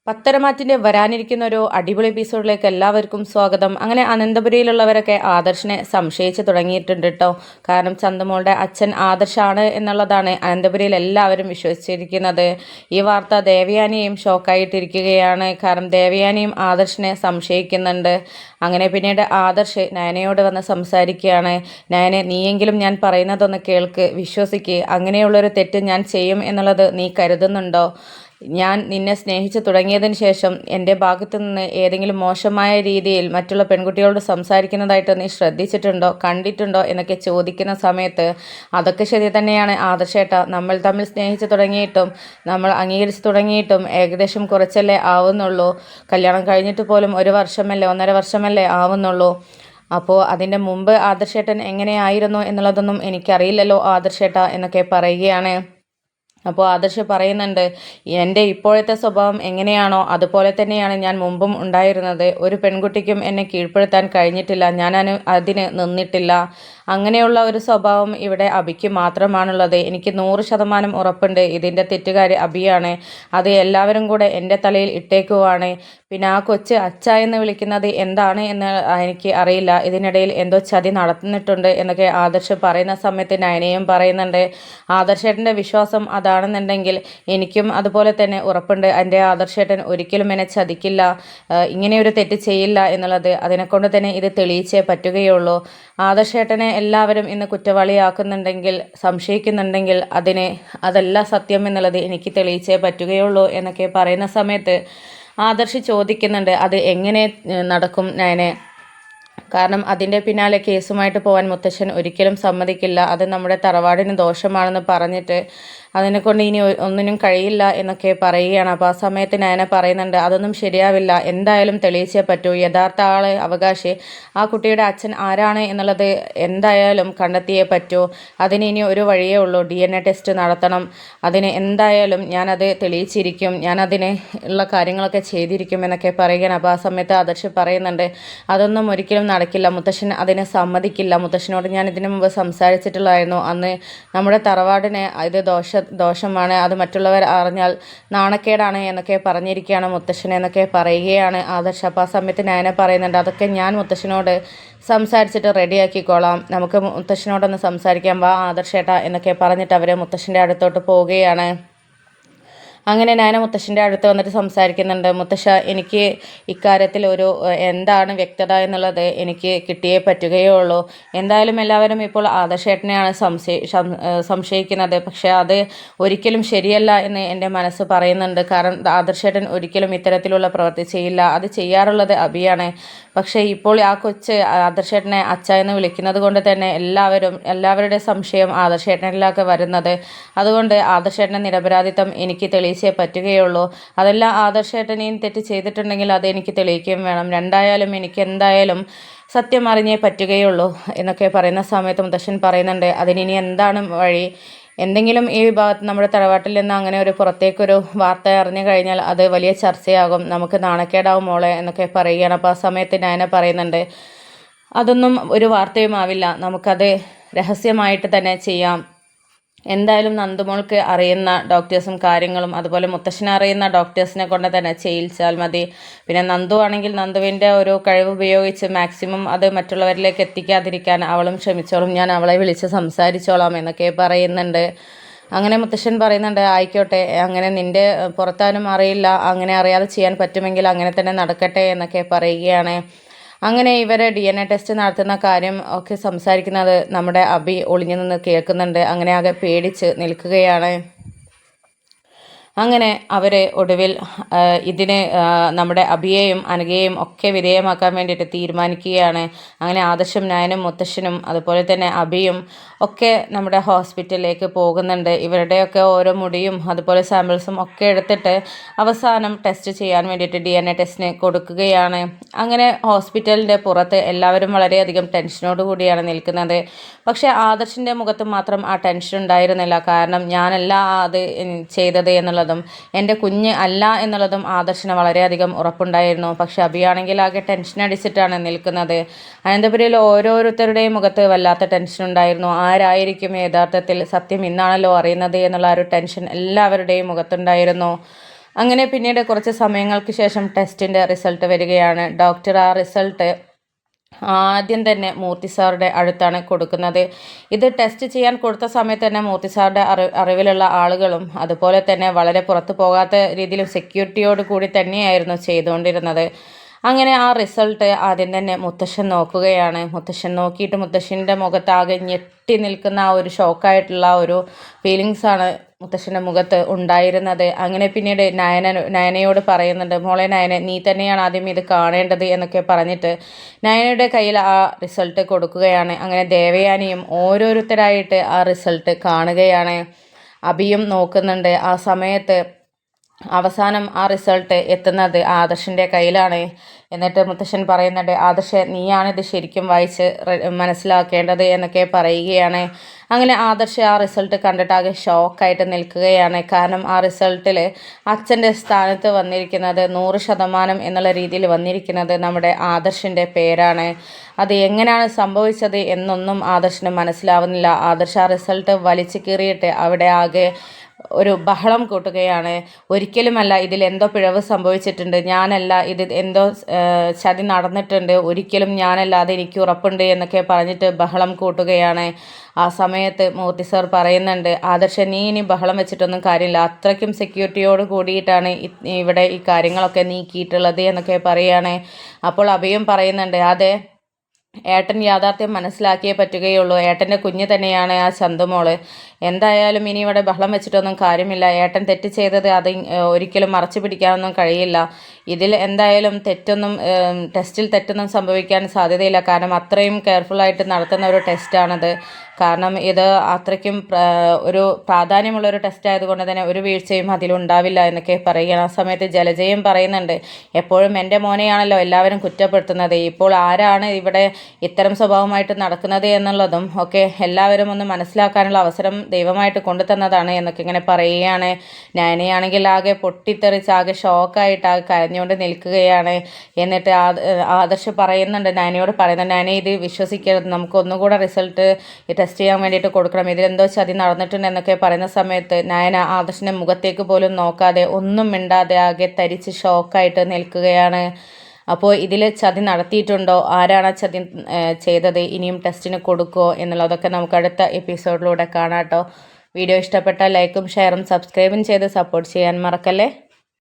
പത്തരമാറ്റിൻ്റെ വരാനിരിക്കുന്ന ഒരു അടിപൊളി എപ്പിസോഡിലേക്ക് എല്ലാവർക്കും സ്വാഗതം. അങ്ങനെ അനന്തപുരിയിലുള്ളവരൊക്കെ ആദർശിനെ സംശയിച്ച് തുടങ്ങിയിട്ടുണ്ട് കേട്ടോ. കാരണം ചന്ദമോളുടെ അച്ഛൻ ആദർശാണ് എന്നുള്ളതാണ് അനന്തപുരിയിൽ എല്ലാവരും വിശ്വസിച്ചിരിക്കുന്നത്. ഈ വാർത്ത ദേവയാനിയും ഷോക്കായിട്ടിരിക്കുകയാണ്. കാരണം ദേവയാനിയും ആദർശിനെ സംശയിക്കുന്നുണ്ട്. അങ്ങനെ പിന്നീട് ആദർശ് നയനയോട് വന്ന് സംസാരിക്കുകയാണ്. നയനെ, നീയെങ്കിലും ഞാൻ പറയുന്നതൊന്ന് കേൾക്ക്, വിശ്വസിക്ക്. അങ്ങനെയുള്ളൊരു തെറ്റ് ഞാൻ ചെയ്യും എന്നുള്ളത് നീ കരുതുന്നുണ്ടോ? ഞാൻ നിന്നെ സ്നേഹിച്ച് തുടങ്ങിയതിന് ശേഷം എൻ്റെ ഭാഗത്തു നിന്ന് ഏതെങ്കിലും മോശമായ രീതിയിൽ മറ്റുള്ള പെൺകുട്ടികളോട് സംസാരിക്കുന്നതായിട്ട് നീ ശ്രദ്ധിച്ചിട്ടുണ്ടോ, കണ്ടിട്ടുണ്ടോ എന്നൊക്കെ ചോദിക്കുന്ന സമയത്ത് അതൊക്കെ ശരി തന്നെയാണ് ആദർശേട്ട. നമ്മൾ തമ്മിൽ സ്നേഹിച്ച് തുടങ്ങിയിട്ടും നമ്മൾ അംഗീകരിച്ച് തുടങ്ങിയിട്ടും ഏകദേശം കുറച്ചല്ലേ ആവുന്നുള്ളൂ. കല്യാണം കഴിഞ്ഞിട്ട് പോലും 1 വർഷമല്ലേ 1.5 വർഷമല്ലേ ആവുന്നുള്ളൂ. അപ്പോൾ അതിൻ്റെ മുമ്പ് ആദർശേട്ടൻ എങ്ങനെയായിരുന്നു എന്നുള്ളതൊന്നും എനിക്കറിയില്ലല്ലോ ആദർശേട്ട എന്നൊക്കെ പറയുകയാണ്. അപ്പോൾ ആദർശ് പറയുന്നുണ്ട്, എൻ്റെ ഇപ്പോഴത്തെ സ്വഭാവം എങ്ങനെയാണോ അതുപോലെ തന്നെയാണ് ഞാൻ മുമ്പും ഉണ്ടായിരുന്നത്. ഒരു പെൺകുട്ടിക്കും എന്നെ കീഴ്പ്പെടുത്താൻ കഴിഞ്ഞിട്ടില്ല, ഞാൻ അതിന് നിന്നിട്ടില്ല. അങ്ങനെയുള്ള ഒരു സ്വഭാവം ഇവിടെ അബിക്ക് മാത്രമാണുള്ളത്. എനിക്ക് 100% ഉറപ്പുണ്ട് ഇതിൻ്റെ തെറ്റുകാരി അബിയാണ്. അത് എല്ലാവരും കൂടെ എൻ്റെ തലയിൽ ഇട്ടേക്കുവാണ്. പിന്നെ ആ കൊച്ച് അച്ഛ എന്ന് വിളിക്കുന്നത് എന്താണ് എന്ന് എനിക്ക് അറിയില്ല. ഇതിനിടയിൽ എന്തോ ചതി നടന്നിട്ടുണ്ട് എന്നൊക്കെ ആദർശ് പറയുന്ന സമയത്ത് നയനയും പറയുന്നുണ്ട്. ആദർശേട്ടൻ്റെ വിശ്വാസം അതാണെന്നുണ്ടെങ്കിൽ എനിക്കും അതുപോലെ തന്നെ ഉറപ്പുണ്ട്. എൻ്റെ ആദർശേട്ടൻ ഒരിക്കലും എന്നെ ചതിക്കില്ല, ഇങ്ങനെയൊരു തെറ്റ് ചെയ്യില്ല എന്നുള്ളത്. അതിനെക്കൊണ്ട് തന്നെ ഇത് തെളിയിച്ചേ പറ്റുകയുള്ളൂ. ആദർശേട്ടനെ എല്ലാവരും ഇന്ന് കുറ്റവാളിയാക്കുന്നുണ്ടെങ്കിൽ, സംശയിക്കുന്നുണ്ടെങ്കിൽ അതല്ല സത്യം എന്നുള്ളത് എനിക്ക് തെളിയിച്ചേ പറ്റുകയുള്ളൂ എന്നൊക്കെ പറയുന്ന സമയത്ത് ആദർശ് ചോദിക്കുന്നുണ്ട്, അത് എങ്ങനെ നടക്കും നയനെ? കാരണം അതിൻ്റെ പിന്നാലെ കേസുമായിട്ട് പോകാൻ മുത്തശ്ശൻ ഒരിക്കലും സമ്മതിക്കില്ല. അത് നമ്മുടെ തറവാടിന് ദോഷമാണെന്ന് പറഞ്ഞിട്ട് അതിനെക്കൊണ്ട് ഇനി ഒന്നിനും കഴിയില്ല എന്നൊക്കെ പറയുകയാണ്. അപ്പോൾ ആ സമയത്ത് നയന പറയുന്നുണ്ട്, അതൊന്നും ശരിയാവില്ല, എന്തായാലും തെളിയിച്ചേ പറ്റൂ. യഥാർത്ഥ ആള് അവകാശി ആ കുട്ടിയുടെ അച്ഛൻ ആരാണ് എന്നുള്ളത് എന്തായാലും കണ്ടെത്തിയേ പറ്റൂ. അതിന് ഇനി ഒരു വഴിയേ ഉള്ളൂ, DNA ടെസ്റ്റ് നടത്തണം. അതിന് എന്തായാലും ഞാനത് തെളിയിച്ചിരിക്കും, ഞാനതിന് ഉള്ള കാര്യങ്ങളൊക്കെ ചെയ്തിരിക്കും എന്നൊക്കെ പറയുകയാണ്. അപ്പോൾ ആ സമയത്ത് ആദർശ് പറയുന്നുണ്ട്, അതൊന്നും ഒരിക്കലും നടക്കില്ല, മുത്തശ്ശൻ അതിനെ സമ്മതിക്കില്ല. മുത്തശ്ശനോട് ഞാൻ ഇതിനു മുമ്പ് സംസാരിച്ചിട്ടുള്ളായിരുന്നു. അന്ന് നമ്മുടെ തറവാടിന് ഇത് ദോഷമാണ്, അത് മറ്റുള്ളവർ അറിഞ്ഞാൽ നാണക്കേടാണ് എന്നൊക്കെ പറഞ്ഞിരിക്കുകയാണ് മുത്തശ്ശൻ എന്നൊക്കെ പറയുകയാണ് ആദർശ്. അപ്പോൾ ആ സമയത്ത് നയന പറയുന്നുണ്ട്, അതൊക്കെ ഞാൻ മുത്തശ്ശനോട് സംസാരിച്ചിട്ട് റെഡിയാക്കിക്കോളാം, നമുക്ക് മുത്തശ്ശനോടൊന്ന് സംസാരിക്കാം, വാ ആദർശേട്ട എന്നൊക്കെ പറഞ്ഞിട്ട് അവർ മുത്തശ്ശൻ്റെ അടുത്തോട്ട് പോവുകയാണ്. അങ്ങനെ നയന മുത്തശ്ശൻ്റെ അടുത്ത് വന്നിട്ട് സംസാരിക്കുന്നുണ്ട്. മുത്തശ്ശ, എനിക്ക് ഇക്കാര്യത്തിൽ എന്താണ് വ്യക്തത എന്നുള്ളത് എനിക്ക് കിട്ടിയേ പറ്റുകയുള്ളൂ. എന്തായാലും എല്ലാവരും ഇപ്പോൾ ആദർശേട്ടനെയാണ് സംശയിക്കുന്നത്. പക്ഷേ അത് ഒരിക്കലും ശരിയല്ല എന്ന് എൻ്റെ മനസ്സ് പറയുന്നുണ്ട്. കാരണം ആദർശേട്ടൻ ഒരിക്കലും ഇത്തരത്തിലുള്ള പ്രവൃത്തി ചെയ്യില്ല, അത് ചെയ്യാറുള്ളത് അബിയാണ്. പക്ഷേ ഇപ്പോൾ ആ കൊച്ച് ആദർശേട്ടനെ അച്ഛ എന്ന് വിളിക്കുന്നത് കൊണ്ട് തന്നെ എല്ലാവരുടെ സംശയം ആദർശേട്ടനിലൊക്കെ വരുന്നത്. അതുകൊണ്ട് ആദർശേട്ടൻ്റെ നിരപരാധിത്വം എനിക്ക് തെളിയിച്ചേ പറ്റുകയുള്ളൂ. അതെല്ലാം ആദർശേട്ടനെയും തെറ്റ് ചെയ്തിട്ടുണ്ടെങ്കിൽ അത് എനിക്ക് തെളിയിക്കുകയും വേണം. രണ്ടായാലും എനിക്ക് എന്തായാലും സത്യം അറിഞ്ഞേ പറ്റുകയുള്ളൂ എന്നൊക്കെ പറയുന്ന സമയത്ത് മുത്തശ്ശൻ പറയുന്നുണ്ട്, അതിനി എന്താണ് വഴി? എന്തെങ്കിലും ഈ ഭാഗത്ത് നമ്മുടെ തറവാട്ടിൽ നിന്ന് അങ്ങനെ ഒരു പുറത്തേക്കൊരു വാർത്ത അറിഞ്ഞു കഴിഞ്ഞാൽ അത് വലിയ ചർച്ചയാകും, നമുക്ക് നാണക്കേടാവും മോളെ എന്നൊക്കെ പറയുകയാണ്. അപ്പോൾ ആ സമയത്ത് നയന പറയുന്നുണ്ട്, അതൊന്നും ഒരു വാർത്തയും ആവില്ല, നമുക്കത് രഹസ്യമായിട്ട് തന്നെ ചെയ്യാം. എന്തായാലും നന്ദുമോൾക്ക് അറിയുന്ന ഡോക്ടേഴ്സും കാര്യങ്ങളും അതുപോലെ മുത്തശ്ശനെ അറിയുന്ന ഡോക്ടേഴ്സിനെ കൊണ്ട് തന്നെ ചെയ്യിച്ചാൽ മതി. പിന്നെ നന്ദു ആണെങ്കിൽ നന്ദുവിൻ്റെ ഒരു കഴിവ് ഉപയോഗിച്ച് മാക്സിമം അത് മറ്റുള്ളവരിലേക്ക് എത്തിക്കാതിരിക്കാൻ അവളും ശ്രമിച്ചോളും, ഞാൻ അവളെ വിളിച്ച് സംസാരിച്ചോളാം എന്നൊക്കെ പറയുന്നുണ്ട്. അങ്ങനെ മുത്തശ്ശൻ പറയുന്നുണ്ട്, ആയിക്കോട്ടെ, അങ്ങനെ നിൻ്റെ പുറത്താനും അറിയില്ല, അങ്ങനെ അറിയാതെ ചെയ്യാൻ പറ്റുമെങ്കിൽ അങ്ങനെ തന്നെ നടക്കട്ടെ എന്നൊക്കെ പറയുകയാണ്. അങ്ങനെ ഇവർ DNA ടെസ്റ്റ് നടത്തുന്ന കാര്യം ഒക്കെ സംസാരിക്കുന്നത് നമ്മുടെ അബി ഒളിഞ്ഞു നിന്ന് കേൾക്കുന്നുണ്ട്. അങ്ങനെ ആകെ പേടിച്ച് നിൽക്കുകയാണ്. അങ്ങനെ അവർ ഒടുവിൽ ഇതിന് നമ്മുടെ അബിയെയും അനഘയെയും ഒക്കെ വിധേയമാക്കാൻ വേണ്ടിയിട്ട് തീരുമാനിക്കുകയാണ്. അങ്ങനെ ആദർശം നയനും മുത്തശ്ശനും അതുപോലെ തന്നെ അബിയും ഒക്കെ നമ്മുടെ ഹോസ്പിറ്റലിലേക്ക് പോകുന്നുണ്ട്. ഇവരുടെയൊക്കെ ഓരോ മുടിയും അതുപോലെ സാമ്പിൾസും ഒക്കെ എടുത്തിട്ട് അവസാനം ടെസ്റ്റ് ചെയ്യാൻ വേണ്ടിയിട്ട് DNA ടെസ്റ്റിന് കൊടുക്കുകയാണ്. അങ്ങനെ ഹോസ്പിറ്റലിൻ്റെ പുറത്ത് എല്ലാവരും വളരെയധികം ടെൻഷനോട് കൂടിയാണ് നിൽക്കുന്നത്. പക്ഷേ ആദർശിൻ്റെ മുഖത്ത് മാത്രം ആ ടെൻഷൻ ഉണ്ടായിരുന്നില്ല. കാരണം ഞാനല്ല അത് ചെയ്തത് എന്നുള്ളത് എൻ്റെ കുഞ്ഞ് അല്ല എന്നുള്ളതും ആദർശിന് വളരെയധികം ഉറപ്പുണ്ടായിരുന്നു. പക്ഷെ അബിയാണെങ്കിൽ ആകെ ടെൻഷൻ അടിച്ചിട്ടാണ് നിൽക്കുന്നത്. അനന്തപുരിയിൽ ഓരോരുത്തരുടെയും മുഖത്ത് വല്ലാത്ത ടെൻഷൻ ഉണ്ടായിരുന്നു. ആരായിരിക്കും യഥാർത്ഥത്തിൽ സത്യം ഇന്നാണല്ലോ അറിയുന്നത് എന്നുള്ള ഒരു ടെൻഷൻ എല്ലാവരുടെയും മുഖത്തുണ്ടായിരുന്നു. അങ്ങനെ പിന്നീട് കുറച്ച് സമയങ്ങൾക്ക് ശേഷം ടെസ്റ്റിൻ്റെ റിസൾട്ട് വരികയാണ്. ഡോക്ടർ ആ റിസൾട്ട് ആദ്യം തന്നെ മൂർത്തി സാറുടെ അടുത്താണ് കൊടുക്കുന്നത്. ഇത് ടെസ്റ്റ് ചെയ്യാൻ കൊടുത്ത സമയത്ത് തന്നെ മൂർത്തി സാറുടെ അറിവിലുള്ള ആളുകളും അതുപോലെ തന്നെ വളരെ പുറത്തു പോകാത്ത രീതിയിലും സെക്യൂരിറ്റിയോട് കൂടി തന്നെയായിരുന്നു ചെയ്തുകൊണ്ടിരുന്നത്. അങ്ങനെ ആ റിസൾട്ട് ആദ്യം തന്നെ മുത്തശ്ശൻ നോക്കുകയാണ്. മുത്തശ്ശൻ നോക്കിയിട്ട് മുത്തശ്ശൻ്റെ മുഖത്താകെ ഞെട്ടി നിൽക്കുന്ന ആ ഒരു ഷോക്കായിട്ടുള്ള ഒരു ഫീലിങ്സാണ് മുത്തശ്ശൻ്റെ മുഖത്ത് ഉണ്ടായിരുന്നത്. അങ്ങനെ പിന്നീട് നയനയോട് പറയുന്നുണ്ട്, മോളെ നയന, നീ തന്നെയാണ് ആദ്യം ഇത് കാണേണ്ടത് എന്നൊക്കെ പറഞ്ഞിട്ട് നയനയുടെ കയ്യിൽ ആ റിസൾട്ട് കൊടുക്കുകയാണ്. അങ്ങനെ ദേവയാനിയും ഓരോരുത്തരായിട്ട് ആ റിസൾട്ട് കാണുകയാണ്. അഭിയും നോക്കുന്നുണ്ട്. ആ സമയത്ത് അവസാനം ആ റിസൾട്ട് എത്തുന്നത് ആദർശിൻ്റെ കയ്യിലാണ്. എന്നിട്ട് മുത്തശ്ശൻ പറയുന്നുണ്ട്, ആദർശ്, നീയാണിത് ശരിക്കും വായിച്ച് മനസ്സിലാക്കേണ്ടത് എന്നൊക്കെ പറയുകയാണ്. അങ്ങനെ ആദർശ് ആ റിസൾട്ട് കണ്ടിട്ടാകെ ഷോക്കായിട്ട് നിൽക്കുകയാണ്. കാരണം ആ റിസൾട്ടിൽ അച്ഛൻ്റെ സ്ഥാനത്ത് വന്നിരിക്കുന്നത് 100% എന്നുള്ള രീതിയിൽ വന്നിരിക്കുന്നത് നമ്മുടെ ആദർശിൻ്റെ പേരാണ്. അത് എങ്ങനെയാണ് സംഭവിച്ചത് എന്നൊന്നും ആദർശിന് മനസ്സിലാവുന്നില്ല. ആദർശ് ആ റിസൾട്ട് വലിച്ചു കീറിയിട്ട് അവിടെ ആകെ ഒരു ബഹളം കൂട്ടുകയാണ്. ഒരിക്കലുമല്ല, ഇതിലെന്തോ പിഴവ് സംഭവിച്ചിട്ടുണ്ട്, ഞാനല്ല, ഇത് എന്തോ ചതി നടന്നിട്ടുണ്ട്, ഒരിക്കലും ഞാനല്ലാതെ എനിക്ക് ഉറപ്പുണ്ട് എന്നൊക്കെ പറഞ്ഞിട്ട് ബഹളം കൂട്ടുകയാണ്. ആ സമയത്ത് മൂർത്തി സാർ പറയുന്നുണ്ട്, ആദർശ, നീ ഇനി ബഹളം വെച്ചിട്ടൊന്നും കാര്യമില്ല, അത്രയ്ക്കും സെക്യൂരിറ്റിയോട് കൂടിയിട്ടാണ് ഇവിടെ ഈ കാര്യങ്ങളൊക്കെ നീക്കിയിട്ടുള്ളത് എന്നൊക്കെ പറയുകയാണ്. അപ്പോൾ അഭയം പറയുന്നുണ്ട്, അതെ, ഏട്ടൻ യാഥാർത്ഥ്യം മനസ്സിലാക്കിയേ പറ്റുകയുള്ളൂ, ഏട്ടൻ്റെ കുഞ്ഞ് തന്നെയാണ് ആ ചന്തുമോള്. എന്തായാലും ഇനി ഇവിടെ ബഹളം വെച്ചിട്ടൊന്നും കാര്യമില്ല, ഏട്ടൻ തെറ്റ് ചെയ്തത് അത് ഒരിക്കലും മറച്ചു പിടിക്കാനൊന്നും കഴിയില്ല. ഇതിൽ എന്തായാലും ടെസ്റ്റിൽ തെറ്റൊന്നും സംഭവിക്കാൻ സാധ്യതയില്ല. കാരണം അത്രയും കെയർഫുള്ളായിട്ട് നടത്തുന്ന ഒരു ടെസ്റ്റാണത്. കാരണം ഇത് അത്രയ്ക്കും ഒരു പ്രാധാന്യമുള്ളൊരു ടെസ്റ്റ് ആയതുകൊണ്ട് തന്നെ ഒരു വീഴ്ചയും അതിലുണ്ടാവില്ല എന്നൊക്കെ പറയുകയാണ്. ആ സമയത്ത് ജലജയും പറയുന്നുണ്ട്, എപ്പോഴും എൻ്റെ മോനെയാണല്ലോ എല്ലാവരും കുറ്റപ്പെടുത്തുന്നത്, ഇപ്പോൾ ആരാണ് ഇവിടെ ഇത്തരം സ്വഭാവമായിട്ട് നടക്കുന്നത് എന്നുള്ളതും ഒക്കെ എല്ലാവരും ഒന്ന് മനസ്സിലാക്കാനുള്ള അവസരം ദൈവമായിട്ട് കൊണ്ടുതന്നതാണ് എന്നൊക്കെ ഇങ്ങനെ പറയുകയാണ്. നയനയാണെങ്കിൽ ആകെ പൊട്ടിത്തെറിച്ച് ആകെ ഷോക്കായിട്ട് ആകെ കരഞ്ഞുകൊണ്ട് നിൽക്കുകയാണ്. എന്നിട്ട് ആദർശ് പറയുന്നുണ്ട്, നയനയോട് പറയുന്നുണ്ട്, നയന ഇത് വിശ്വസിക്കരുത്, നമുക്ക് ഒന്നുകൂടെ റിസൾട്ട് ടെസ്റ്റ് ചെയ്യാൻ വേണ്ടിയിട്ട് കൊടുക്കണം, ഇതിലെന്തോ ചതി നടന്നിട്ടുണ്ട് എന്നൊക്കെ പറയുന്ന സമയത്ത് നയന ആദർശിൻ്റെ മുഖത്തേക്ക് പോലും നോക്കാതെ ഒന്നും മിണ്ടാതെ ആകെ തരിച്ച് ഷോക്കായിട്ട് നിൽക്കുകയാണ്. അപ്പോൾ ഇതിൽ ചതി നടത്തിയിട്ടുണ്ടോ, ആരാണ് ചതി ചെയ്തത്, ഇനിയും ടെസ്റ്റിന് കൊടുക്കുമോ എന്നുള്ളതൊക്കെ നമുക്ക് അടുത്ത എപ്പിസോഡിലൂടെ കാണാം കേട്ടോ. വീഡിയോ ഇഷ്ടപ്പെട്ടാൽ ലൈക്കും ഷെയറും സബ്സ്ക്രൈബും ചെയ്ത് സപ്പോർട്ട് ചെയ്യാൻ മറക്കല്ലേ.